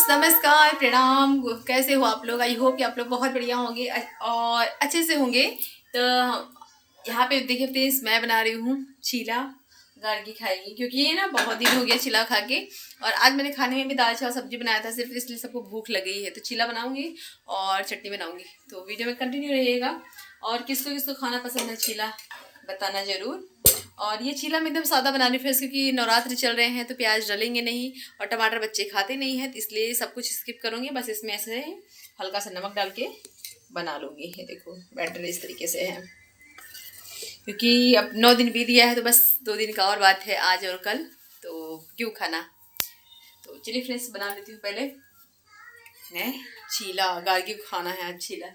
नमस्कार, प्रणाम। कैसे हो आप लोग? आई होप कि आप लोग बहुत बढ़िया होंगे और अच्छे से होंगे। तो यहाँ पे देखिए फ्रेंड्स, मैं बना रही हूँ चीला। गार्गी खाएगी क्योंकि ये ना बहुत दिन हो गया चीला खा के। और आज मैंने खाने में भी दाल चावल सब्जी बनाया था, सिर्फ इसलिए सबको भूख लग गई है। तो चीला बनाऊंगी और चटनी बनाऊंगी, तो वीडियो में कंटिन्यू रहिएगा। और किसको किसको खाना पसंद है चीला, बताना ज़रूर। और ये चीला मैं एकदम सादा बना रही हूँ फ्रेंड्स, क्योंकि नवरात्रि चल रहे हैं तो प्याज डलेंगे नहीं और टमाटर बच्चे खाते नहीं हैं, तो इसलिए सब कुछ स्किप करूँगी। बस इसमें ऐसे हल्का सा नमक डाल के बना लूँगी। ये देखो बैटर इस तरीके से है, क्योंकि अब 9 दिन बीत गया है, तो बस 2 दिन का और बात है, आज और कल, तो क्यों खाना। तो चलिए फ्रेंड्स बना लेती हूँ पहले। है चीला, गार्गी को खाना है आज चीला।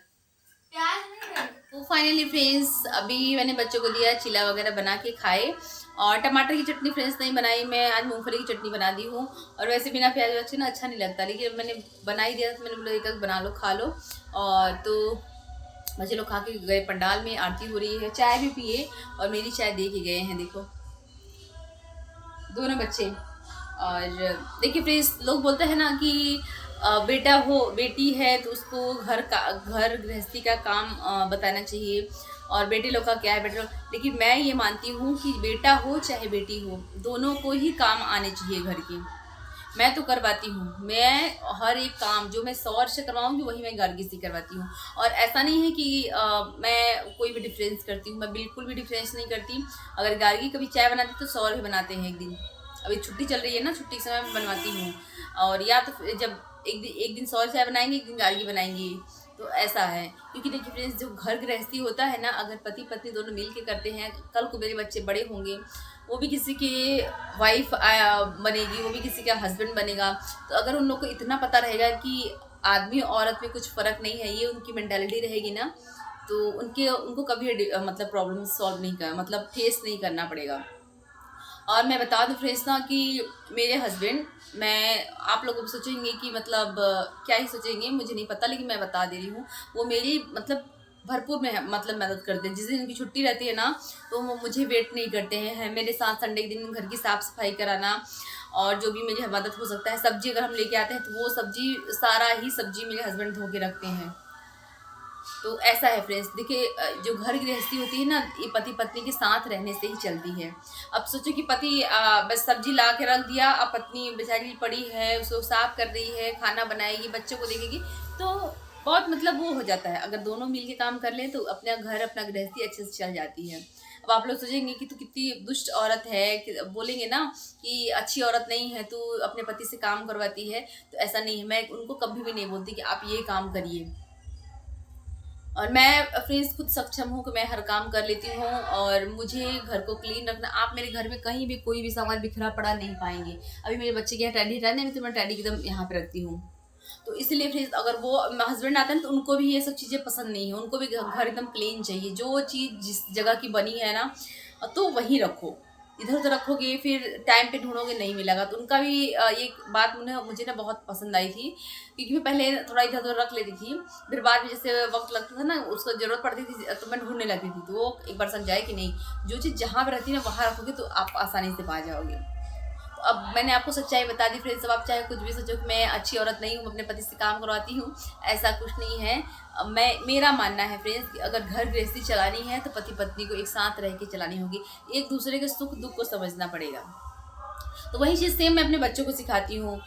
तो फाइनली फ्रेंड्स, अभी मैंने बच्चों को दिया चीला वगैरह बना के खाए। और टमाटर की चटनी फ्रेंड्स नहीं बनाई, मैं आज मूंगफली की चटनी बना दी हूँ। और वैसे बिना प्याज अच्छे ना अच्छा नहीं लगता, लेकिन मैंने बना ही दिया तो मैंने बोला एक बना लो खा लो। और तो बच्चे लोग खा के गए, पंडाल में आरती हो रही है, चाय भी पिए और मेरी चाय दे के गए हैं। देखो दोनों बच्चे। और देखिए फ्रेंड्स, लोग बोलते हैं ना कि बेटा हो बेटी है तो उसको घर गृहस्थी का काम बताना चाहिए, और बेटे लोग का क्या है, बेटे लोग। लेकिन मैं ये मानती हूँ कि बेटा हो चाहे बेटी हो, दोनों को ही काम आने चाहिए घर के। मैं तो करवाती हूँ, मैं हर एक काम जो मैं सौर से करवाऊँगी वही मैं गार्गी से करवाती हूँ। और ऐसा नहीं है कि मैं कोई भी डिफरेंस करती हूँ, मैं बिल्कुल भी डिफरेंस नहीं करती। अगर गार्गी कभी चाय बनाती तो सौर भी बनाते हैं एक दिन। अभी छुट्टी चल रही है ना, छुट्टी के समय में बनवाती हूँ। और या तो जब एक दिन सौर चाय बनाएंगे, एक दिन गार्गी बनाएंगी, तो ऐसा है। क्योंकि देखिए फ्रेंड्स, जो घर गृहस्थी होता है ना, अगर पति पत्नी दोनों मिल के करते हैं, कल को मेरे बच्चे बड़े होंगे, वो भी किसी की वाइफ बनेगी, वो भी किसी का हस्बैंड बनेगा। तो अगर उन लोग को इतना पता रहेगा कि आदमी और औरत में कुछ फ़र्क नहीं है, ये उनकी मेंटालिटी रहेगी ना, तो उनको कभी मतलब प्रॉब्लम सॉल्व नहीं कर मतलब फेस नहीं करना पड़ेगा। और मैं बता दूँ फ्रेंड्स ना कि मेरे हस्बैंड, मैं आप लोग सोचेंगे कि मतलब क्या ही सोचेंगे मुझे नहीं पता, लेकिन मैं बता दे रही हूँ, वो मेरी मतलब भरपूर में मतलब मदद करते हैं। जिस दिन उनकी छुट्टी रहती है ना, तो वो मुझे वेट नहीं करते हैं मेरे साथ। संडे के दिन घर की साफ़ सफाई कराना और जो भी मेरी मदद हो सकता है, सब्जी अगर हम लेके आते हैं तो वो सब्जी सारा ही सब्जी मेरे हस्बैंड धो के रखते हैं। तो ऐसा है फ्रेंड्स। देखिए जो घर गृहस्थी होती है ना, ये पति पत्नी के साथ रहने से ही चलती है। अब सोचो कि पति बस सब्जी ला के रख दिया, अब पत्नी बेचारी पड़ी है, उसको साफ कर रही है, खाना बनाएगी, बच्चों को देखेगी, तो बहुत मतलब वो हो जाता है। अगर दोनों मिल के काम कर लें तो अपना घर अपना गृहस्थी अच्छे से चल जाती है। अब आप लोग सोचेंगे कि तू कितनी दुष्ट औरत है, बोलेंगे ना कि अच्छी औरत नहीं है, तू अपने पति से काम करवाती है। तो ऐसा नहीं है, मैं उनको कभी भी नहीं बोलती कि आप ये काम करिए। और मैं फ्रेंड्स खुद सक्षम हूँ कि मैं हर काम कर लेती हूँ। और मुझे घर को क्लीन रखना, आप मेरे घर में कहीं भी कोई भी सामान बिखरा पड़ा नहीं पाएंगे। अभी मेरे बच्चे के यहाँ टैडी रहने में, तो मैं टैडी एकदम यहाँ पे रखती हूँ। तो इसलिए फ्रेंड्स, अगर वो हस्बैंड आते हैं तो उनको भी ये सब चीज़ें पसंद नहीं है, उनको भी घर एकदम क्लीन चाहिए। जो चीज़ जिस जगह की बनी है ना, तो वहीं रखो। इधर उधर रखोगे फिर टाइम पे ढूंढोगे नहीं मिलेगा। तो उनका भी ये बात मुझे ना बहुत पसंद आई थी, क्योंकि मैं पहले थोड़ा इधर उधर रख लेती थी, फिर बाद में जैसे वक्त लगता था ना, उसको ज़रूरत पड़ती थी तो मैं ढूंढने लगती थी। तो वो एक बार समझाए कि नहीं, जो चीज़ जहाँ पर रहती है ना वहाँ रखोगे तो आप आसानी से पा जाओगे। तो अब मैंने आपको सच्चाई बता दी फ्रेंड्स। अब आप चाहे कुछ भी सोचो कि मैं अच्छी औरत नहीं हूँ, अपने पति से काम करवाती हूँ, ऐसा कुछ नहीं है। मेरा मानना है फ्रेंड्स कि अगर घर गृहस्थी चलानी है तो पति पत्नी को एक साथ रह के चलानी होगी, एक दूसरे के सुख दुख को समझना पड़ेगा। तो वही चीज़ सेम मैं अपने बच्चों को सिखाती हूँ।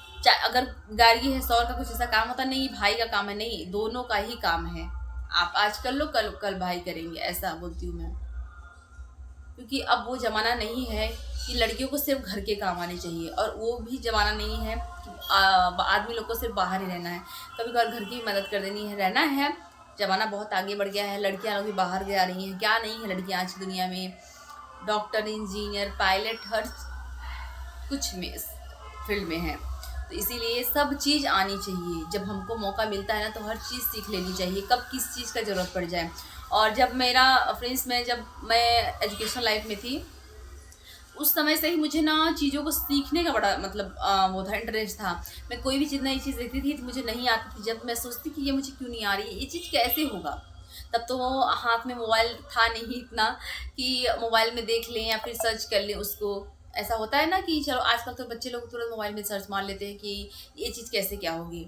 अगर गार्गी है, सौर का कुछ ऐसा काम होता नहीं, भाई का काम है, नहीं, दोनों का ही काम है। आप आज कर लो, कल कल भाई करेंगे, ऐसा बोलती हूँ मैं। क्योंकि अब वो ज़माना नहीं है कि लड़कियों को सिर्फ घर के काम आने चाहिए, और वो भी ज़माना नहीं है कि आदमी लोग को सिर्फ बाहर ही रहना है, कभी कभार घर की भी मदद कर देनी है, रहना है। ज़माना बहुत आगे बढ़ गया है, लड़कियां लोग भी बाहर जा रही हैं। क्या नहीं है लड़कियां आज की दुनिया में, डॉक्टर, इंजीनियर, पायलट, हर कुछ में फील्ड में है। तो इसीलिए सब चीज़ आनी चाहिए। जब हमको मौका मिलता है ना, तो हर चीज़ सीख लेनी चाहिए, कब किस चीज़ का ज़रूरत पड़ जाए। और जब मेरा फ्रेंड्स में जब मैं एजुकेशन लाइफ में थी, उस समय से ही मुझे ना चीज़ों को सीखने का बड़ा मतलब वो था, इंटरेस्ट था। मैं कोई भी चीज़ नई चीज़ देखती थी तो मुझे नहीं आती थी, जब मैं सोचती कि ये मुझे क्यों नहीं आ रही है, ये चीज़ कैसे होगा। तब तो हाथ में मोबाइल था नहीं इतना कि मोबाइल में देख लें या फिर सर्च कर लें उसको। ऐसा होता है ना कि चलो आजकल तो बच्चे लोग तुरंत मोबाइल में सर्च मार लेते हैं कि ये चीज़ कैसे क्या होगी,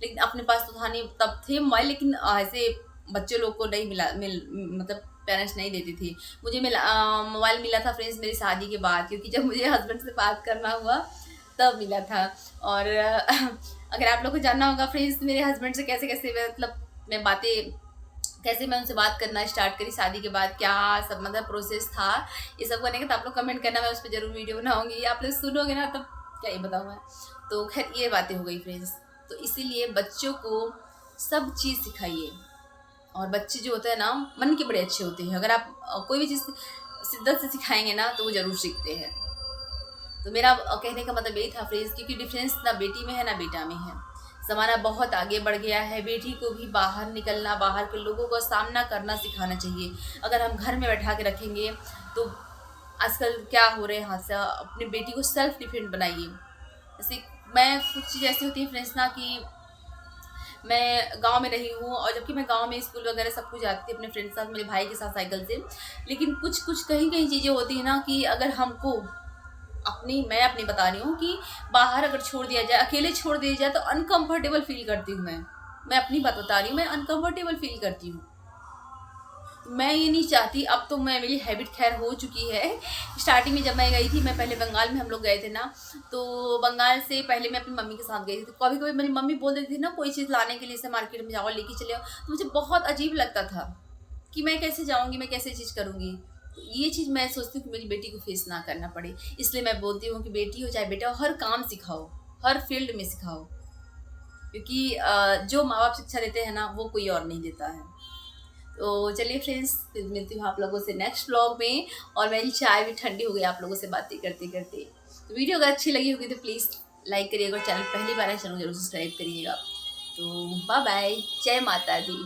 लेकिन अपने पास तो था नहीं, तब थे मोबाइल, लेकिन ऐसे बच्चे लोग को नहीं मतलब पेरेंट्स नहीं देती थी। मुझे मोबाइल मिला था फ्रेंड्स मेरी शादी के बाद, क्योंकि जब मुझे हस्बैंड से बात करना हुआ तब मिला था। और अगर आप लोग को जानना होगा फ्रेंड्स मेरे हस्बैंड से कैसे कैसे मतलब मैं बातें, कैसे मैं उनसे बात करना स्टार्ट करी शादी के बाद, क्या सब मतलब प्रोसेस था ये सब करने का, तो आप लोग कमेंट करना, मैं उस पर जरूर वीडियो बनाऊंगी, आप लोग सुनोगे ना तब क्या ही बताऊँ मैं। तो खैर ये बातें हो गई फ्रेंड्स। तो इसीलिए बच्चों को सब चीज़ सिखाइए, और बच्चे जो होते हैं ना मन के बड़े अच्छे होते हैं, अगर आप कोई भी चीज़ शिद्दत से सिखाएंगे ना तो वो ज़रूर सीखते हैं। तो मेरा कहने का मतलब यही था फ्रेंड्स, क्योंकि डिफरेंस ना बेटी में है ना बेटा में है। ज़माना बहुत आगे बढ़ गया है, बेटी को भी बाहर निकलना, बाहर के लोगों का सामना करना सिखाना चाहिए। अगर हम घर में बैठा के रखेंगे तो आजकल क्या हो रहे हैं हादसा, अपनी बेटी को सेल्फ डिफेंड बनाइए। जैसे मैं कुछ चीज़ ऐसी होती है फ्रेंड्स ना कि मैं गांव में रही हूँ, और जबकि मैं गांव में स्कूल वगैरह सब कुछ जाती थी अपने फ्रेंड्स के साथ, मेरे भाई के साथ साइकिल से, लेकिन कुछ कुछ कहीं कहीं चीज़ें होती है ना कि अगर हमको मैं अपनी बता रही हूँ कि बाहर अगर छोड़ दिया जाए, अकेले छोड़ दिया जाए तो अनकंफर्टेबल फील करती हूँ मैं अपनी बात बता रही हूँ, मैं अनकंफर्टेबल फील करती हूँ। मैं ये नहीं चाहती, अब तो मैं मेरी हैबिट खैर हो चुकी है। स्टार्टिंग में जब मैं गई थी, मैं पहले बंगाल में हम लोग गए थे ना, तो बंगाल से पहले मैं अपनी मम्मी के साथ गई थी, तो कभी कभी मेरी मम्मी बोल देती थी ना कोई चीज़ लाने के लिए से मार्केट में जाओ लेके चले आओ, तो मुझे बहुत अजीब लगता था कि मैं कैसे जाऊँगी, मैं कैसे चीज़ करूँगी। तो ये चीज़ मैं सोचती हूँ कि मेरी बेटी को फेस ना करना पड़े, इसलिए मैं बोलती हूँ कि बेटी हो चाहे बेटा हो, हर काम सिखाओ, हर फील्ड में सिखाओ, क्योंकि जो माँ बाप शिक्षा देते हैं ना वो कोई और नहीं देता है। तो चलिए फ्रेंड्स, फिर मिलती हूँ आप लोगों से नेक्स्ट व्लॉग में, और मेरी चाय भी ठंडी हो गई आप लोगों से बातें करते करते। तो वीडियो अगर अच्छी लगी होगी तो प्लीज़ लाइक करिएगा, और चैनल पहली बार है चैनल जरूर सब्सक्राइब करिएगा। तो बाय बाय, जय माता दी।